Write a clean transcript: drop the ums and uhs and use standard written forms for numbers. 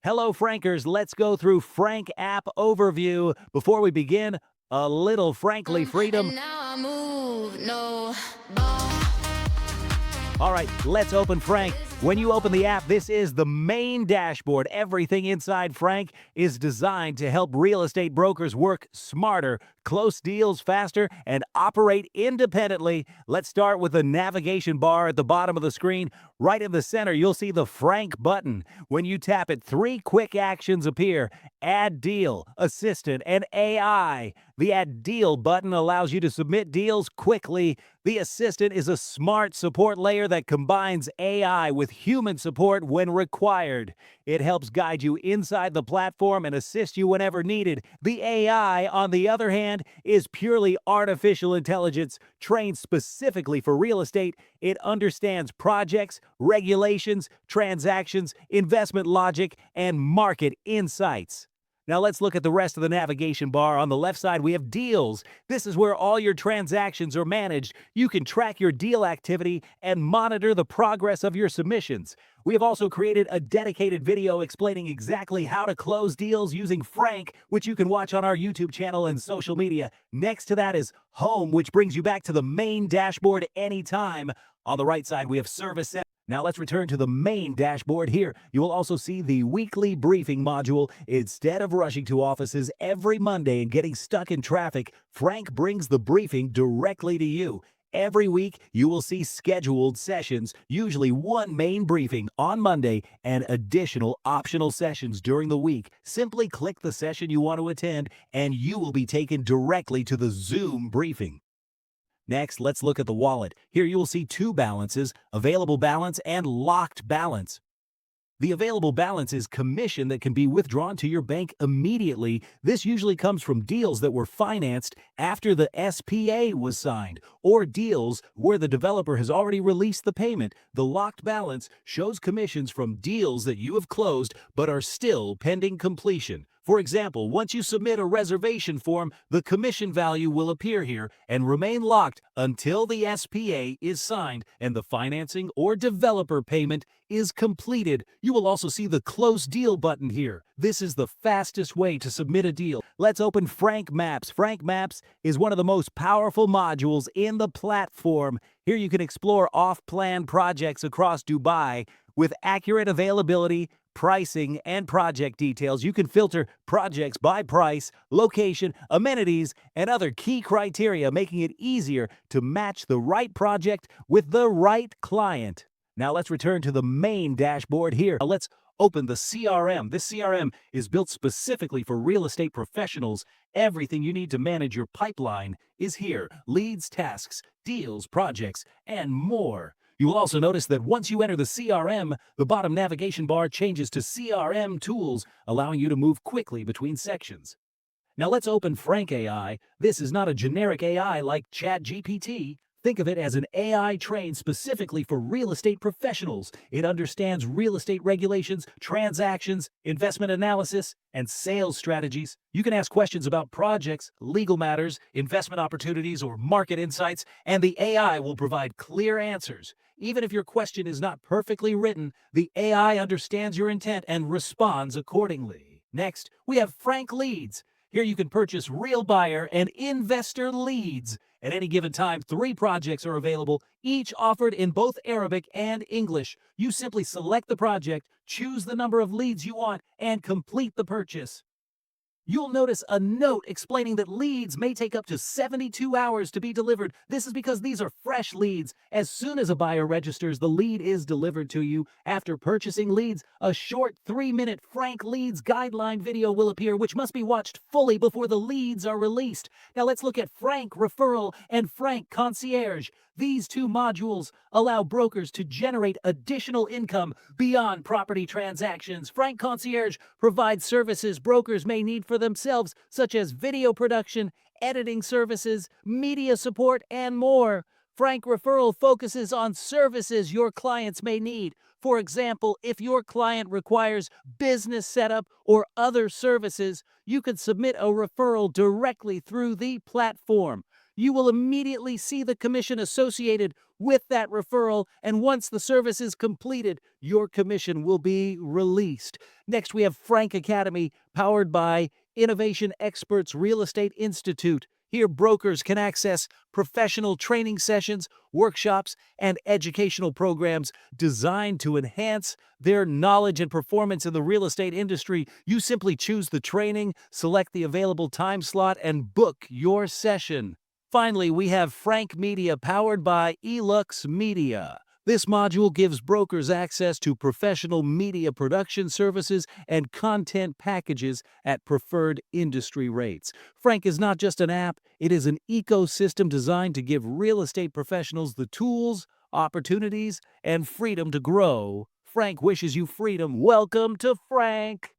Hello, Frankers. Let's go through Frank app overview. Before we begin, a little Frankly Freedom. And now I move, no. All right, let's open Frank. When you open the app, this is the main dashboard. Everything inside Frank is designed to help real estate brokers work smarter, close deals faster, and operate independently. Let's start with the navigation bar at the bottom of the screen. Right in the center, you'll see the Frank button. When you tap it, three quick actions appear: Add Deal, Assistant, and AI. The Add Deal button allows you to submit deals quickly. The Assistant is a smart support layer that combines AI with human support when required. It helps guide you inside the platform and assist you whenever needed. The AI, on the other hand, is purely artificial intelligence trained specifically for real estate. It understands projects, regulations, transactions, investment logic, and market insights. Now let's look at the rest of the navigation bar. On the left side, we have Deals. This is where all your transactions are managed. You can track your deal activity and monitor the progress of your submissions. We have also created a dedicated video explaining exactly how to close deals using Frank, which you can watch on our YouTube channel and social media. Next to that is Home, which brings you back to the main dashboard anytime. On the right side, we have Service Center. Now let's return to the main dashboard here. You will also see the weekly briefing module. Instead of rushing to offices every Monday and getting stuck in traffic, Frank brings the briefing directly to you. Every week, you will see scheduled sessions, usually one main briefing on Monday and additional optional sessions during the week. Simply click the session you want to attend and you will be taken directly to the Zoom briefing. Next, let's look at the wallet. Here you will see two balances: available balance and locked balance. The available balance is commission that can be withdrawn to your bank immediately. This usually comes from deals that were financed after the SPA was signed, or deals where the developer has already released the payment. The locked balance shows commissions from deals that you have closed but are still pending completion. For example, once you submit a reservation form, the commission value will appear here and remain locked until the SPA is signed and the financing or developer payment is completed. You will also see the Close Deal button here. This is the fastest way to submit a deal. Let's open Frank Maps. Frank Maps is one of the most powerful modules in the platform. Here you can explore off-plan projects across Dubai with accurate availability, pricing, and project details. You can filter projects by price, location, amenities, and other key criteria, making it easier to match the right project with the right client. Now let's return to the main dashboard here. Now let's open the CRM. This CRM is built specifically for real estate professionals. Everything you need to manage your pipeline is here: leads, tasks, deals, projects, and more. You will also notice that once you enter the CRM, the bottom navigation bar changes to CRM Tools, allowing you to move quickly between sections. Now let's open Frank AI. This is not a generic AI like ChatGPT. Think of it as an AI trained specifically for real estate professionals. It understands real estate regulations, transactions, investment analysis, and sales strategies. You can ask questions about projects, legal matters, investment opportunities, or market insights, and the AI will provide clear answers. Even if your question is not perfectly written, the AI understands your intent and responds accordingly. Next, we have Frank Leads. Here you can purchase real buyer and investor leads. At any given time, 3 projects are available, each offered in both Arabic and English. You simply select the project, choose the number of leads you want, and complete the purchase. You'll notice a note explaining that leads may take up to 72 hours to be delivered. This is because these are fresh leads. As soon as a buyer registers, the lead is delivered to you. After purchasing leads, a short 3-minute Frank Leads guideline video will appear, which must be watched fully before the leads are released. Now let's look at Frank Referral and Frank Concierge. These two modules allow brokers to generate additional income beyond property transactions. Frank Concierge provides services brokers may need for themselves, such as video production, editing services, media support, and more. Frank Referral focuses on services your clients may need. For example, if your client requires business setup or other services, you can submit a referral directly through the platform. You will immediately see the commission associated with that referral, and once the service is completed, your commission will be released. Next, we have Frank Academy, powered by Innovation Experts Real Estate Institute. Here, brokers can access professional training sessions, workshops, and educational programs designed to enhance their knowledge and performance in the real estate industry. You simply choose the training, select the available time slot, and book your session. Finally, we have Frank Media, powered by ELUX Media. This module gives brokers access to professional media production services and content packages at preferred industry rates. Frank is not just an app, it is an ecosystem designed to give real estate professionals the tools, opportunities, and freedom to grow. Frank wishes you freedom. Welcome to Frank.